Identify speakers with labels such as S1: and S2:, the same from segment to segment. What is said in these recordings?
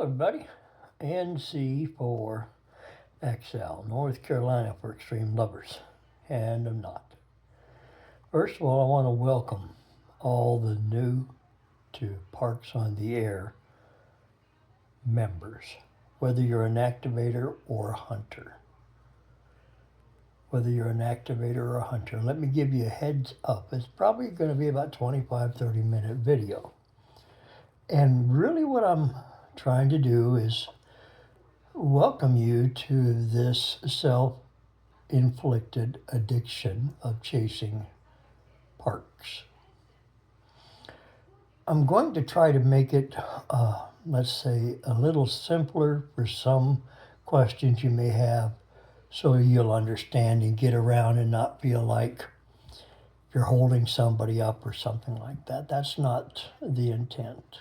S1: everybody. NC4XL, North Carolina for extreme lovers, and I'm not. First of all, I want to welcome all the new to Parks on the Air members, whether you're an activator or a hunter. Whether you're an activator or a hunter, let me give you a heads up. It's probably going to be about 25-30 minute video. And really what I'm trying to do is welcome you to this self-inflicted addiction of chasing parks. I'm going to try to make it, let's say, a little simpler for some questions you may have, so you'll understand and get around and not feel like you're holding somebody up or something like that. That's not the intent.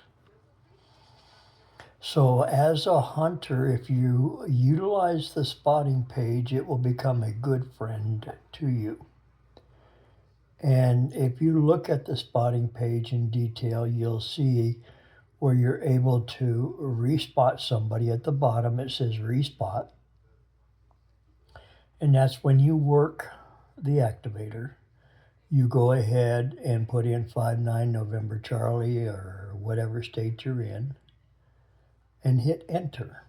S1: So as a hunter, if you utilize the spotting page, it will become a good friend to you. And if you look at the spotting page in detail, you'll see where you're able to respot somebody. At the bottom, it says respot. And that's when you work the activator. You go ahead and put in 59 November Charlie or whatever state you're in, and hit enter.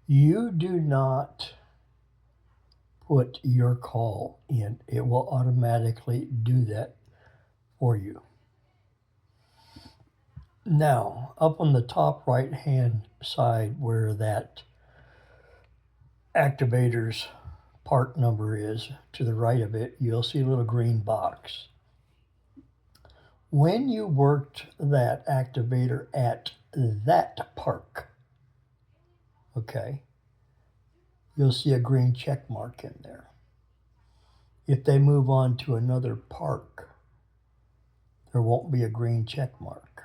S1: You do not put your call in. It will automatically do that for you. Now, up on the top right hand side where that activator's part number is, to the right of it, you'll see a little green box. When you worked that activator at that park, okay, you'll see a green check mark in there. If they move on to another park, there won't be a green check mark,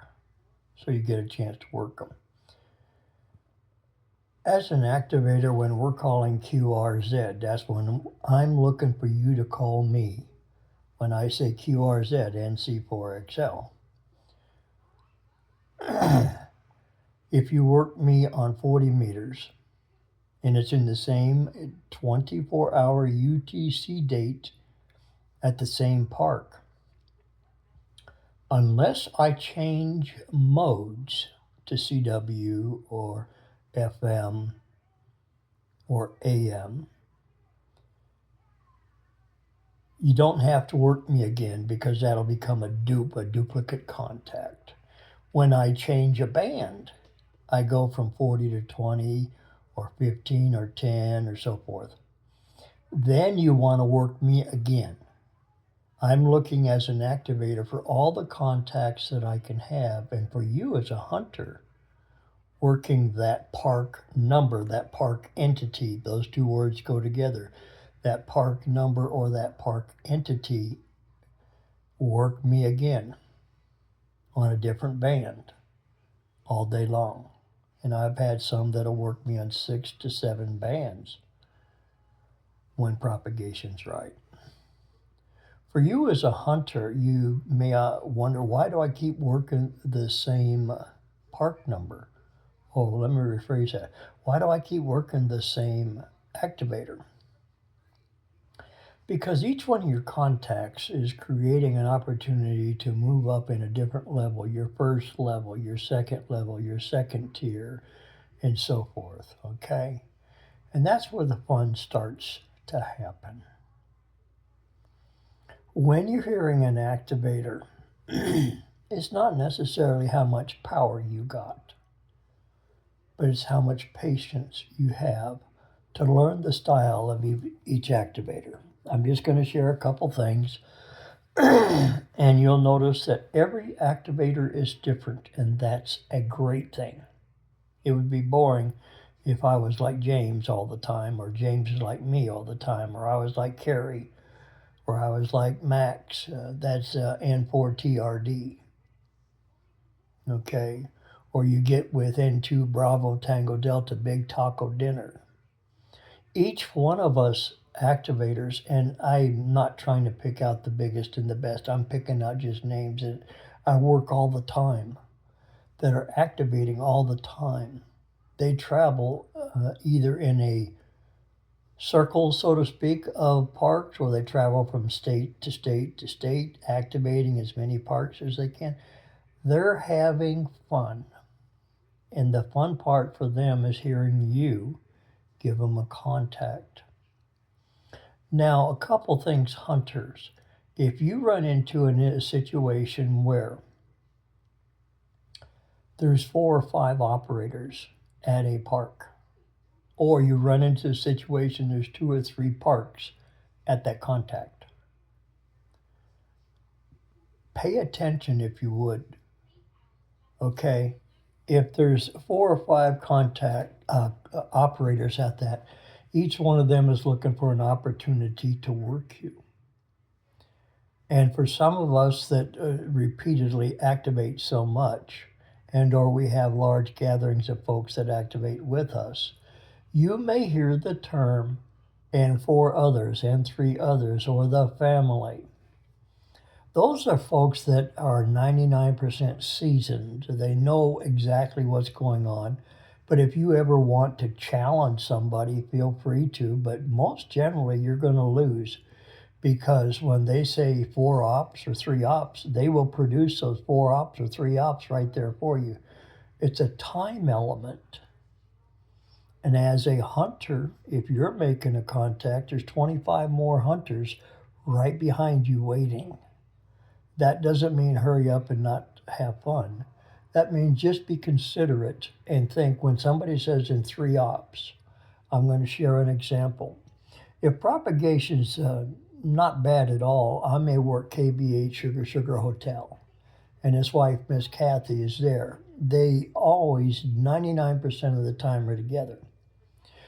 S1: so you get a chance to work them. As an activator, when we're calling QRZ, that's when I'm looking for you to call me. When I say QRZ, NC4XL. If you work me on 40 meters, and it's in the same 24-hour UTC date at the same park, unless I change modes to CW or FM or AM, you don't have to work me again, because that'll become a duplicate contact. When I change a band, I go from 40 to 20 or 15 or 10 or so forth. Then you want to work me again. I'm looking as an activator for all the contacts that I can have, and for you as a hunter, working that park number, that park entity, those two words go together. That park number or that park entity, work me again on a different band all day long. And I've had some that'll work me on 6 to 7 bands when propagation's right. For you as a hunter, you may wonder, why do I keep working the same park number? Oh, let me rephrase that. Why do I keep working the same activator? Because each one of your contacts is creating an opportunity to move up in a different level, your first level, your second level, your second tier, and so forth, okay? And that's where the fun starts to happen. When you're hearing an activator, it's not necessarily how much power you got, but it's how much patience you have to learn the style of each activator. I'm just going to share a couple things, and you'll notice that every activator is different, and that's a great thing. It would be boring if I was like James all the time, or James is like me all the time, or I was like Carrie, or I was like Max. That's N4TRD. Okay? Or you get with N2 Bravo Tango Delta Big Taco Dinner. Each one of us activators, and I'm not trying to pick out the biggest and the best. I'm picking out just names that I work all the time. that are activating all the time. They travel either in a circle, so to speak, of parks, or they travel from state to state to state, activating as many parks as they can. They're having fun. And the fun part for them is hearing you give them a contact. Now, a couple things, hunters. If you run into a situation where there's 4 or 5 operators at a park, or you run into a situation there's 2 or 3 parks at that contact, pay attention if you would. Okay, if there's 4 or 5 contact operators at that, each one of them is looking for an opportunity to work you. And for some of us that repeatedly activate so much, and or we have large gatherings of folks that activate with us, you may hear the term "and 4 others," and 3 others, or the family. Those are folks that are 99% seasoned. They know exactly what's going on. But if you ever want to challenge somebody, feel free to. But most generally, you're going to lose, because when they say 4 ops or 3 ops, they will produce those 4 ops or 3 ops right there for you. It's a time element. And as a hunter, if you're making a contact, there's 25 more hunters right behind you waiting. That doesn't mean hurry up and not have fun. That means just be considerate and think, when somebody says in 3 ops, I'm going to share an example. If propagation's not bad at all, I may work KB8 Sugar Hotel, and his wife, Miss Kathy, is there. They always, 99% of the time, are together.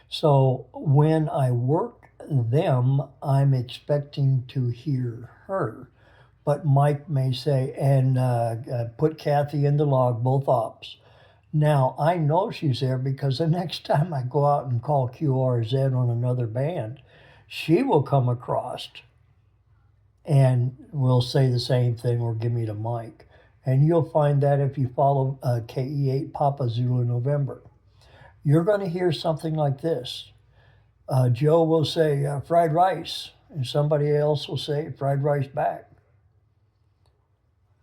S1: So when I work them, I'm expecting to hear her. But Mike may say, and put Kathy in the log, both ops. Now, I know she's there because the next time I go out and call QRZ on another band, she will come across and will say the same thing or give me the mic. And you'll find that if you follow KE8 Papa Zulu November. You're going to hear something like this. Joe will say, fried rice, and somebody else will say, fried rice back.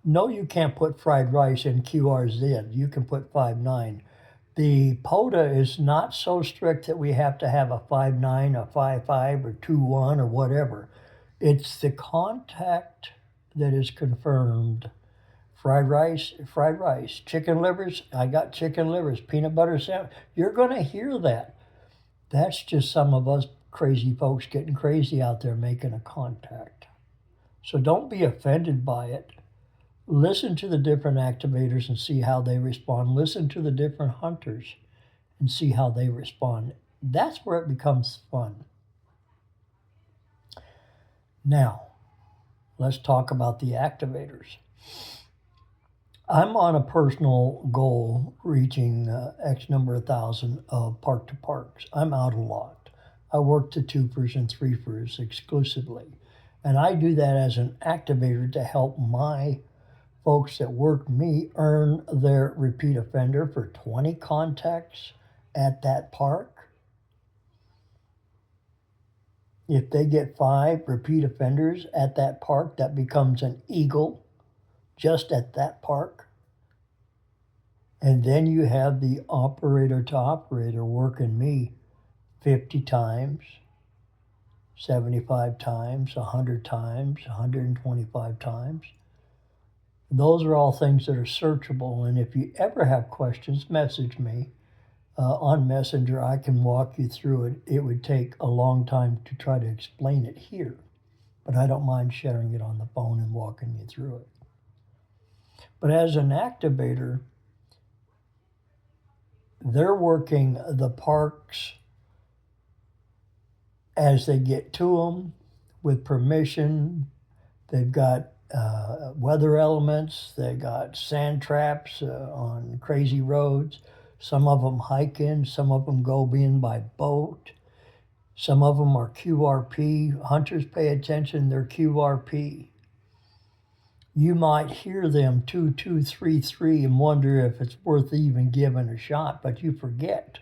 S1: No, you can't put fried rice in QRZ. You can put 5.9. The POTA is not so strict that we have to have a 5.9, a 5.5, or 2.1, or whatever. It's the contact that is confirmed. Fried rice, fried rice. Chicken livers, I got chicken livers. Peanut butter sandwich. You're going to hear that. That's just some of us crazy folks getting crazy out there making a contact. So don't be offended by it. Listen to the different activators and see how they respond. Listen to the different hunters and see how they respond. That's where it becomes fun. Now, let's talk about the activators. I'm on a personal goal reaching X number of thousand of park to parks. I'm out a lot. I work to 2-fers and 3-fers exclusively. And I do that as an activator to help my folks that work me earn their repeat offender for 20 contacts at that park. If they get 5 repeat offenders at that park, that becomes an eagle just at that park. And then you have the operator to operator working me 50 times, 75 times, 100 times, 125 times. Those are all things that are searchable, and if you ever have questions, message me on Messenger. I can walk you through it. It would take a long time to try to explain it here, but I don't mind sharing it on the phone and walking you through it. But as an activator, they're working the parks as they get to them with permission. They've got weather elements. They got sand traps on crazy roads. Some of them hike in. Some of them go in by boat. Some of them are QRP. Hunters, pay attention. They're QRP. You might hear them 2233 and wonder if it's worth even giving a shot, but you forget.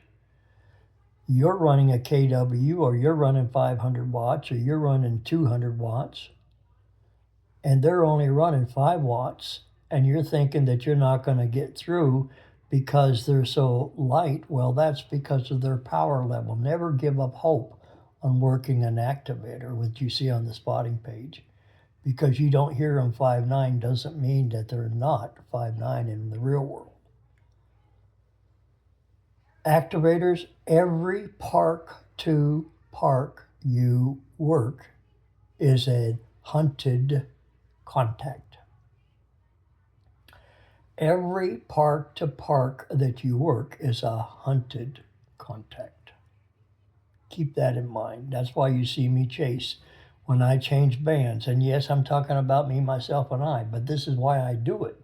S1: You're running a KW, or you're running 500 watts, or you're running 200 watts, and they're only running 5 watts, and you're thinking that you're not going to get through because they're so light. Well, that's because of their power level. Never give up hope on working an activator, which you see on the spotting page. Because you don't hear them 5.9 doesn't mean that they're not 5.9 in the real world. Activators, every park to park you work is a hunted contact. Every park to park that you work is a hunted contact. Keep that in mind. That's why you see me chase when I change bands. And yes, I'm talking about me, myself, and I, but this is why I do it.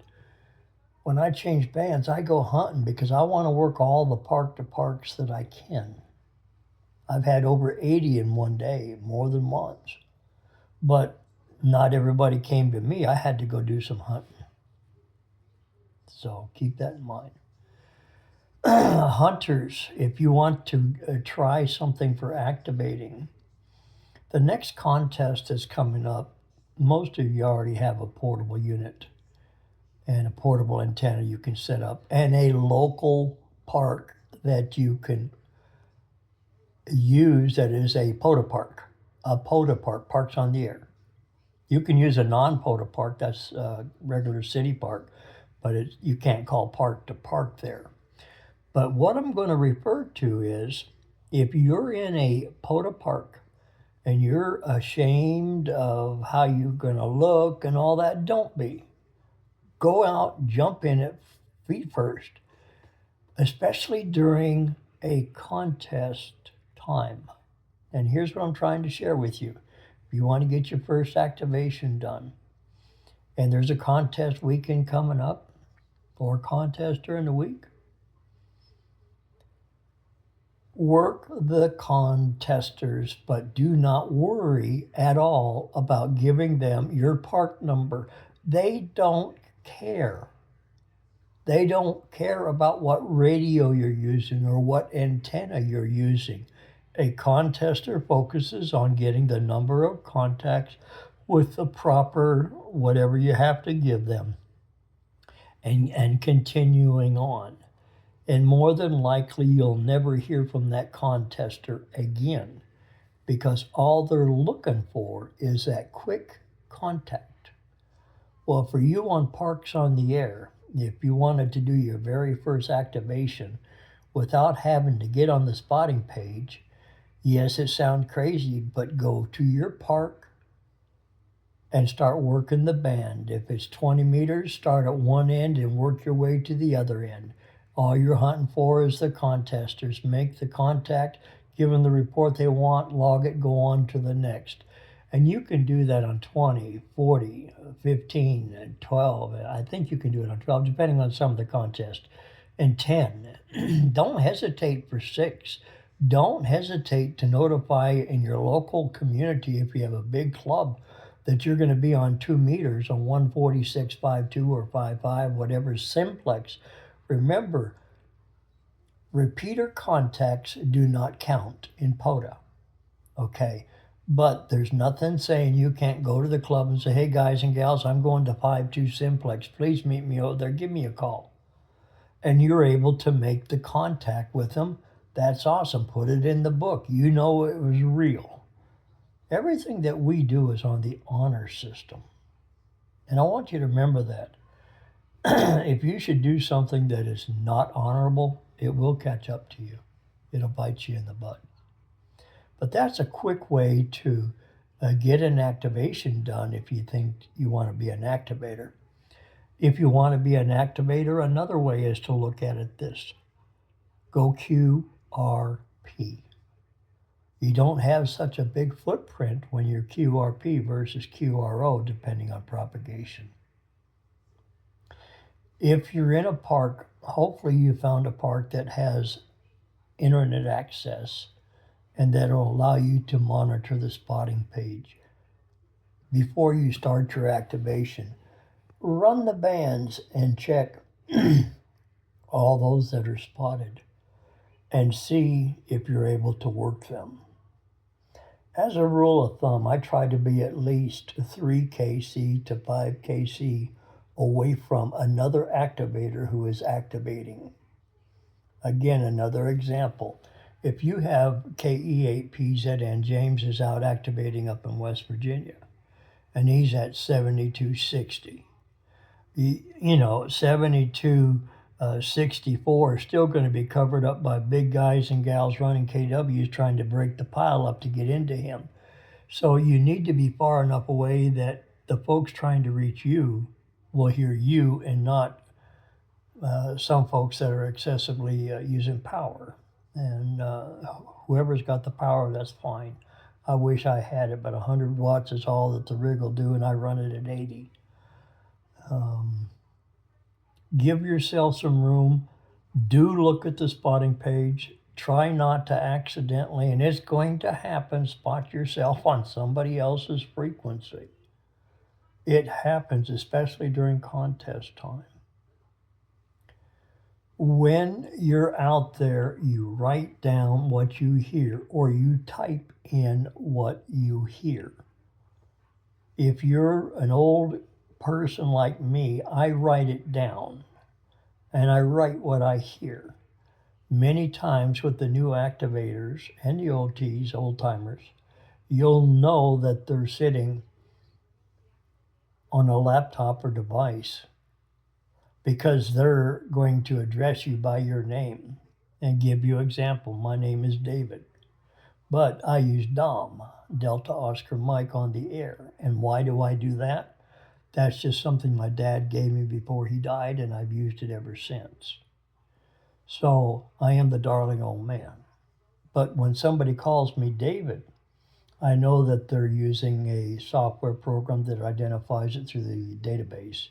S1: When I change bands, I go hunting because I want to work all the park to parks that I can. I've had over 80 in one day, more than once. But not everybody came to me. I had to go do some hunting. So keep that in mind. Hunters, if you want to try something for activating, the next contest is coming up. Most of you already have a portable unit and a portable antenna you can set up, and a local park that you can use that is a POTA park. A POTA park, parks on the air. You can use a non-POTA park, that's a regular city park, but you can't call park to park there. But what I'm going to refer to is, if you're in a POTA park and you're ashamed of how you're going to look and all that, don't be. Go out, jump in it feet first, especially during a contest time. And here's what I'm trying to share with you. If you want to get your first activation done, and there's a contest weekend coming up, or a contest during the week, work the contesters, but do not worry at all about giving them your park number. They don't care. They don't care about what radio you're using or what antenna you're using. A contester focuses on getting the number of contacts with the proper whatever you have to give them, and continuing on. And more than likely, you'll never hear from that contester again, because all they're looking for is that quick contact. Well, for you on Parks on the Air, if you wanted to do your very first activation without having to get on the spotting page, yes, it sounds crazy, but go to your park and start working the band. If it's 20 meters, start at one end and work your way to the other end. All you're hunting for is the contesters. Make the contact, give them the report they want, log it, go on to the next. And you can do that on 20, 40, 15, and 12. I think you can do it on 12, depending on some of the contests. And 10. Don't hesitate for 6. Don't hesitate to notify in your local community, if you have a big club, that you're going to be on 2 meters on 146.52 or 55, whatever simplex. Remember, repeater contacts do not count in POTA, okay? But there's nothing saying you can't go to the club and say, hey, guys and gals, I'm going to 5.2 simplex. Please meet me over there. Give me a call. And you're able to make the contact with them. That's awesome. Put it in the book. You know it was real. Everything that we do is on the honor system. And I want you to remember that. If you should do something that is not honorable, it will catch up to you. It'll bite you in the butt. But that's a quick way to get an activation done if you think you want to be an activator. If you want to be an activator, another way is to look at it this. Go QRP. You don't have such a big footprint when you're QRP versus QRO, depending on propagation. If you're in a park, hopefully you found a park that has internet access and that will allow you to monitor the spotting page. Before you start your activation, Run the bands and check all those that are spotted and see if you're able to work them. As a rule of thumb, I try to be at least 3 kc to 5 kc away from another activator who is activating. Again, another example. If you have KE8PZN, James is out activating up in West Virginia, and he's at 7260. 7264 is still going to be covered up by big guys and gals running KWs trying to break the pile up to get into him. So you need to be far enough away that the folks trying to reach you will hear you and not some folks that are excessively using power. And whoever's got the power, that's fine. I wish I had it, but 100 watts is all that the rig will do, and I run it at 80. Give yourself some room. Do look at the spotting page. Try not to accidentally, and it's going to happen, spot yourself on somebody else's frequency. It happens, especially during contest time. When you're out there, you write down what you hear, or you type in what you hear. If you're an old person like me, I write it down, and I write what I hear. Many times with the new activators and the OTs, old timers, you'll know that they're sitting on a laptop or device because they're going to address you by your name and give you example. My name is David, but I use Dom, Delta Oscar Mike, on the air. And why do I do that? That's just something my dad gave me before he died, and I've used it ever since. So I am the darling old man. But when somebody calls me David, I know that they're using a software program that identifies it through the database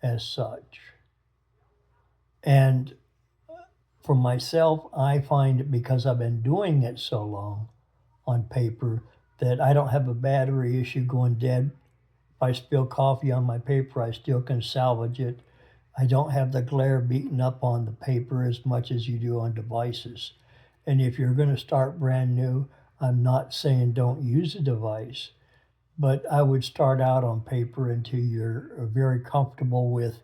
S1: as such. And for myself, I find, because I've been doing it so long on paper, that I don't have a battery issue going dead. If I spill coffee on my paper, I still can salvage it. I don't have the glare beaten up on the paper as much as you do on devices. And if you're going to start brand new, I'm not saying don't use a device, but I would start out on paper until you're very comfortable with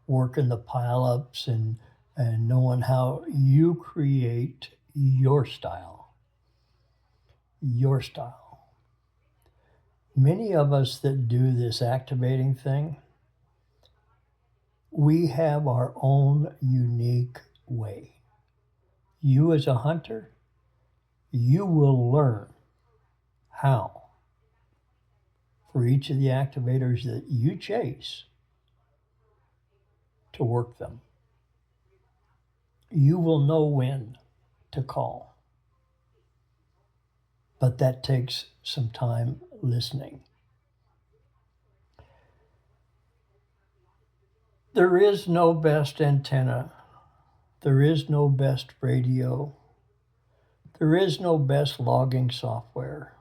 S1: working the pile-ups and knowing how you create your style. Your style. Many of us that do this activating thing, we have our own unique way. You as a hunter, you will learn how for each of the activators that you chase to work them. You will know when to call. But that takes some time listening. There is no best antenna. There is no best radio. There is no best logging software.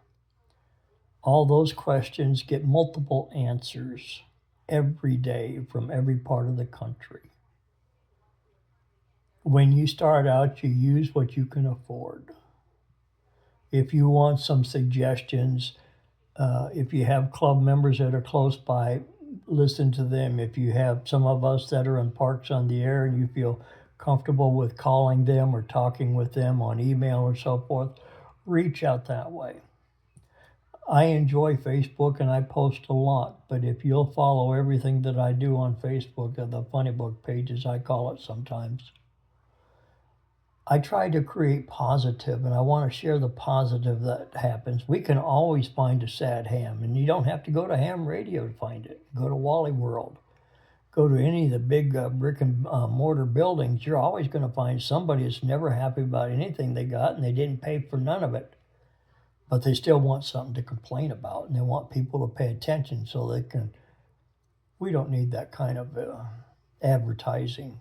S1: All those questions get multiple answers every day from every part of the country. When you start out, you use what you can afford. If you want some suggestions, if you have club members that are close by, listen to them. If you have some of us that are in parks on the air and you feel comfortable with calling them or talking with them on email or so forth, reach out that way. I enjoy Facebook and I post a lot, but if you'll follow everything that I do on Facebook, the funny book pages, I call it sometimes, I try to create positive, and I want to share the positive that happens. We can always find a sad ham, and you don't have to go to ham radio to find it. Go to Wally World. Go to any of the big brick and mortar buildings. You're always going to find somebody that's never happy about anything they got, and they didn't pay for none of it. But they still want something to complain about, and they want people to pay attention so they can. We don't need that kind of advertising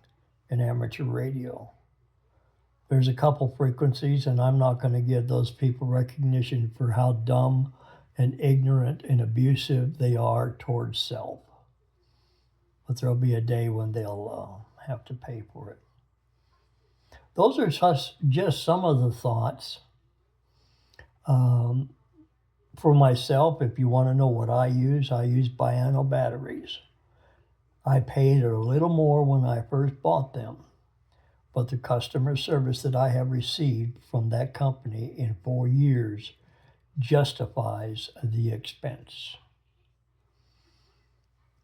S1: in amateur radio. There's a couple frequencies, and I'm not going to give those people recognition for how dumb and ignorant and abusive they are towards self. but there'll be a day when they'll have to pay for it. Those are just some of the thoughts. Um, for myself, if you want to know what I use Biano batteries. I paid a little more when I first bought them, but the customer service that I have received from that company in 4 years justifies the expense.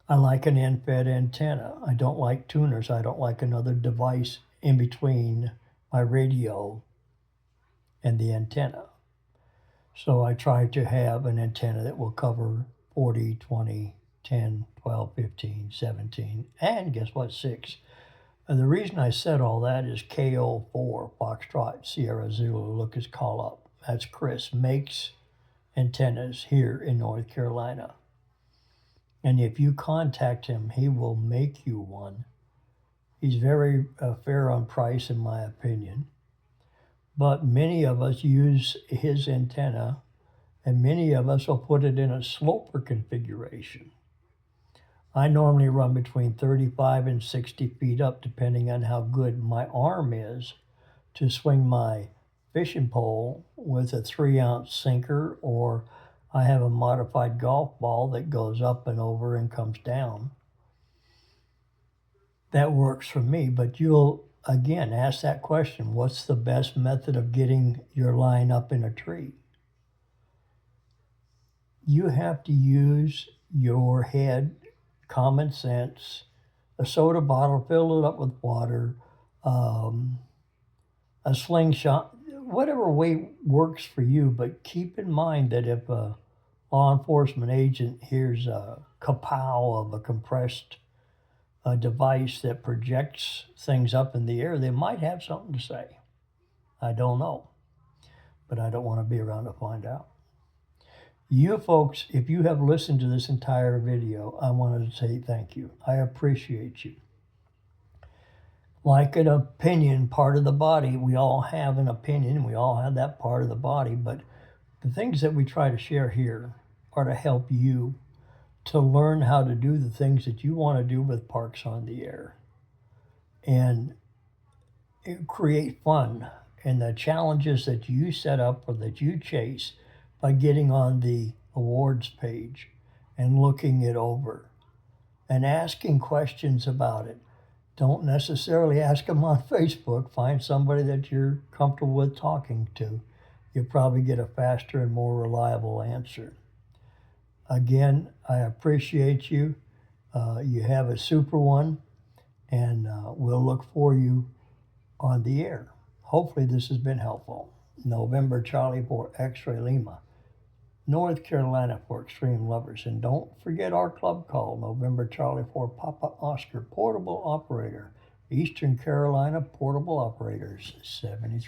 S1: I like an end-fed antenna. I don't like tuners. I don't like another device in between my radio and the antenna. So I try to have an antenna that will cover 40, 20, 10, 12, 15, 17, and guess what, 6. And the reason I said all that is KO4, Foxtrot, Sierra Zulu, look his call up. That's Chris, makes antennas here in North Carolina. And if you contact him, he will make you one. He's very fair on price, in my opinion. But many of us use his antenna, and many of us will put it in a sloper configuration. I normally run between 35 and 60 feet up, depending on how good my arm is to swing my fishing pole with a 3-ounce sinker, or I have a modified golf ball that goes up and over and comes down. That works for me, but you'll, again, ask that question, what's the best method of getting your line up in a tree? You have to use your head, common sense, a soda bottle, fill it up with water, a slingshot, whatever way works for you. But keep in mind that if a law enforcement agent hears a kapow of a compressed device that projects things up in the air, they might have something to say. I don't know, but I don't want to be around to find out. You folks, if you have listened to this entire video, I wanted to say thank you. I appreciate you. Like an opinion, part of the body, we all have an opinion. We all have that part of the body, but the things that we try to share here are to help you to learn how to do the things that you want to do with Parks on the Air and create fun and the challenges that you set up or that you chase by getting on the awards page and looking it over and asking questions about it. Don't necessarily ask them on Facebook. Find somebody that you're comfortable with talking to. You'll probably get a faster and more reliable answer. Again, I appreciate you. You have a super one, and we'll look for you on the air. Hopefully this has been helpful. November Charlie for X-Ray Lima, North Carolina for Extreme Lovers. And don't forget our club call, November Charlie for Papa Oscar, Portable Operator, Eastern Carolina Portable Operators, 73.